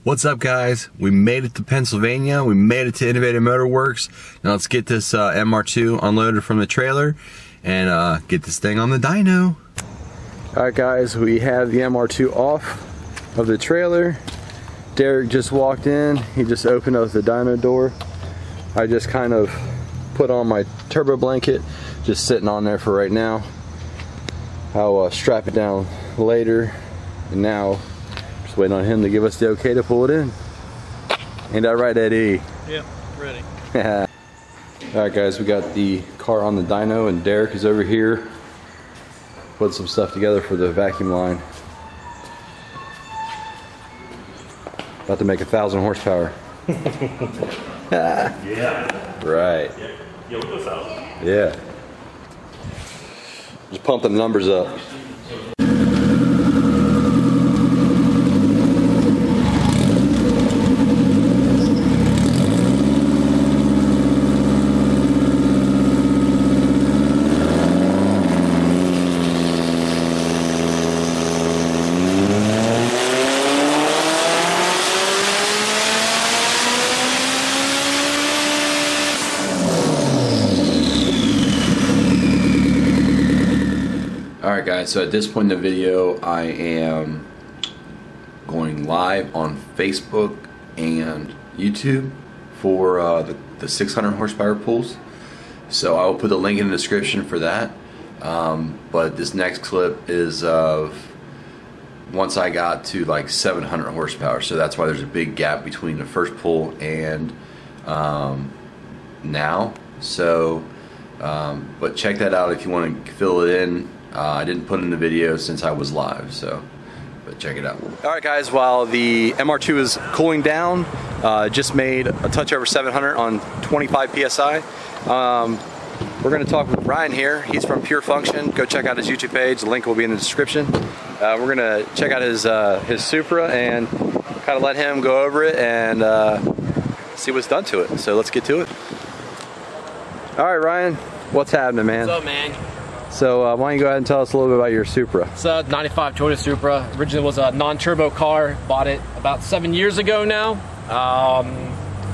What's up, guys? We made it to Pennsylvania. We made it to Innovative Motor Works. Now let's get this MR2 unloaded from the trailer and get this thing on the dyno. Alright guys, we have the MR2 off of the trailer. Derek just walked in. He just opened up the dyno door. I just kind of put on my turbo blanket, just sitting on there for right now. I'll strap it down later, and now just waiting on him to give us the okay to pull it in. Ain't that right, Eddie? Yep, ready. Alright guys, we got the car on the dyno and Derek is over here putting some stuff together for the vacuum line. About to make 1,000 horsepower. Yeah. Right. Yeah, we'll go out. Yeah. Just pump the numbers up. Alright guys, so at this point in the video I am going live on Facebook and YouTube for the 600 horsepower pulls. So I will put the link in the description for that. But this next clip is of once I got to like 700 horsepower. So that's why there's a big gap between the first pull and now. So, but check that out if you want to fill it in. I didn't put in the video since I was live, so but check it out. Alright guys, while the MR2 is cooling down, just made a touch over 700 on 25 PSI. We're going to talk with Ryan here. He's from Pure Function. Go check out his YouTube page. The link will be in the description. We're going to check out his Supra and kind of let him go over it and see what's done to it. So let's get to it. Alright Ryan, what's happening, man? What's up, man? So why don't you go ahead and tell us a little bit about your Supra. It's a 95 Toyota Supra. Originally was a non-turbo car. Bought it about 7 years ago now.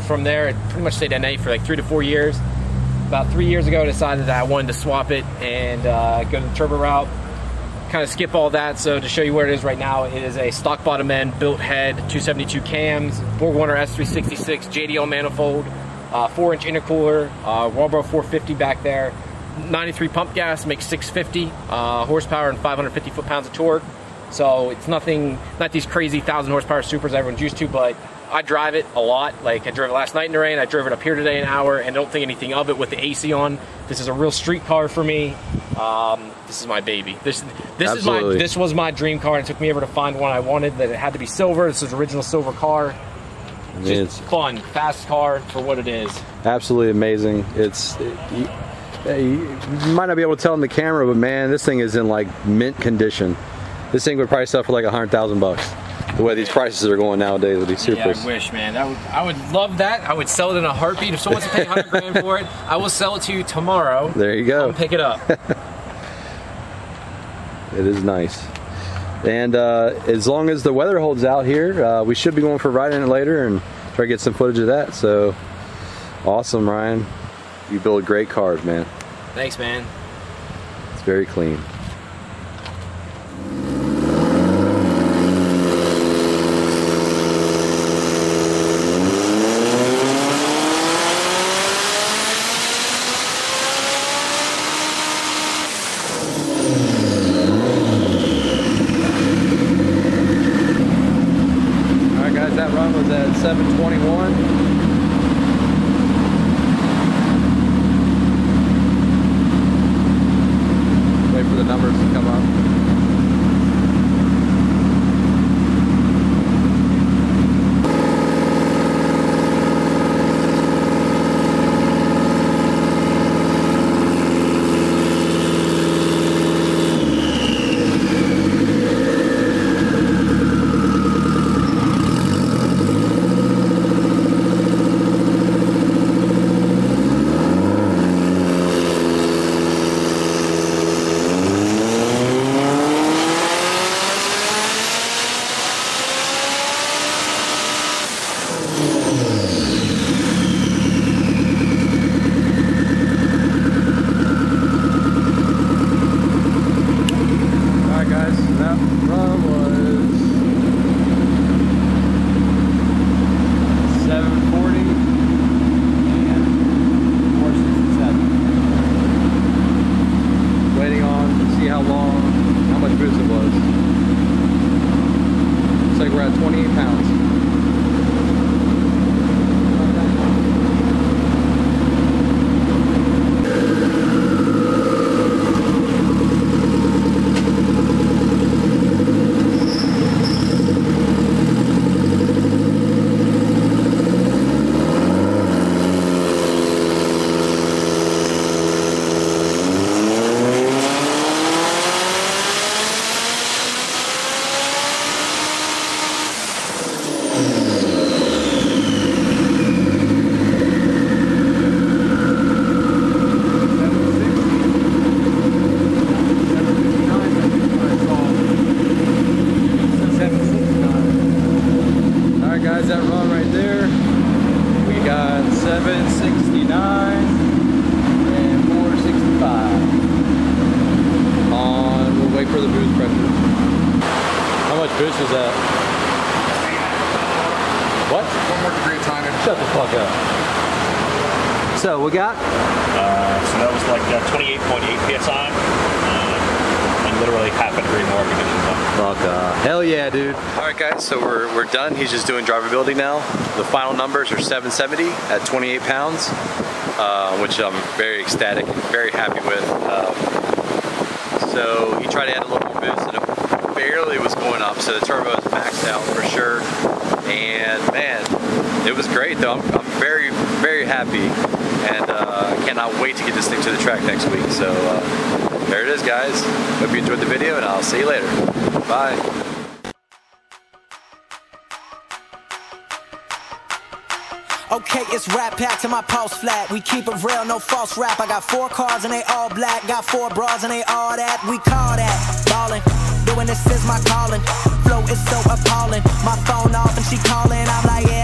From there, it pretty much stayed NA for like 3 to 4 years. About 3 years ago, I decided that I wanted to swap it and go the turbo route. Kind of skip all that. So to show you where it is right now, it is a stock bottom end, built head, 272 cams, BorgWarner S366 JDL manifold, 4-inch intercooler, Walbro 450 back there. 93 pump gas, makes 650 horsepower and 550 foot-pounds of torque. So it's nothing, not these crazy 1,000 horsepower Supras everyone's used to, but I drive it a lot. Like I drove it last night in the rain, I drove it up here today an hour, and don't think anything of it with the AC on. This is a real street car for me. This is my baby. This was my dream car, and it took me ever to find one I wanted. That it had to be silver. This is an original silver car. It's fun, fast car for what it is. Absolutely amazing. You might not be able to tell in the camera, but man, this thing is in like mint condition. This thing would probably sell for like $100,000. The way these prices are going nowadays with these Supras. Yeah, I wish, man. I would love that. I would sell it in a heartbeat. If someone's paying 100 grand for it, I will sell it to you tomorrow. There you go. Come pick it up. It is nice. And as long as the weather holds out here, we should be going for a ride in it later and try to get some footage of that. So awesome, Ryan. You build great cars, man. Thanks, man. It's very clean. Alright guys, that run was at 721. For the numbers to come up. 28 pounds. That run right there, we got 769 and 465 on. We'll wait for the boost pressure. How much boost is that? What? 1 more degree of timing. Shut the fuck up. So we got? So that was like 28.8 psi. And literally half a degree more ignition. Fuck hell yeah, dude. All right, guys, so we're done. He's just doing drivability now. The final numbers are 770 at 28 pounds, which I'm very ecstatic and very happy with. So he tried to add a little more boost, and it barely was going up. So the turbo is maxed out for sure. And man, it was great though. I'm very, very happy, and cannot wait to get this thing to the track next week. So there it is, guys. Hope you enjoyed the video, and I'll see you later. Bye. Okay, it's rap pack to my pulse flat. We keep it real, no false rap. I got 4 cars and they all black. Got 4 bras and they all that. We call that ballin'. Doing this is my calling. Flow is so appalling. My phone off and she calling. I'm like, yeah.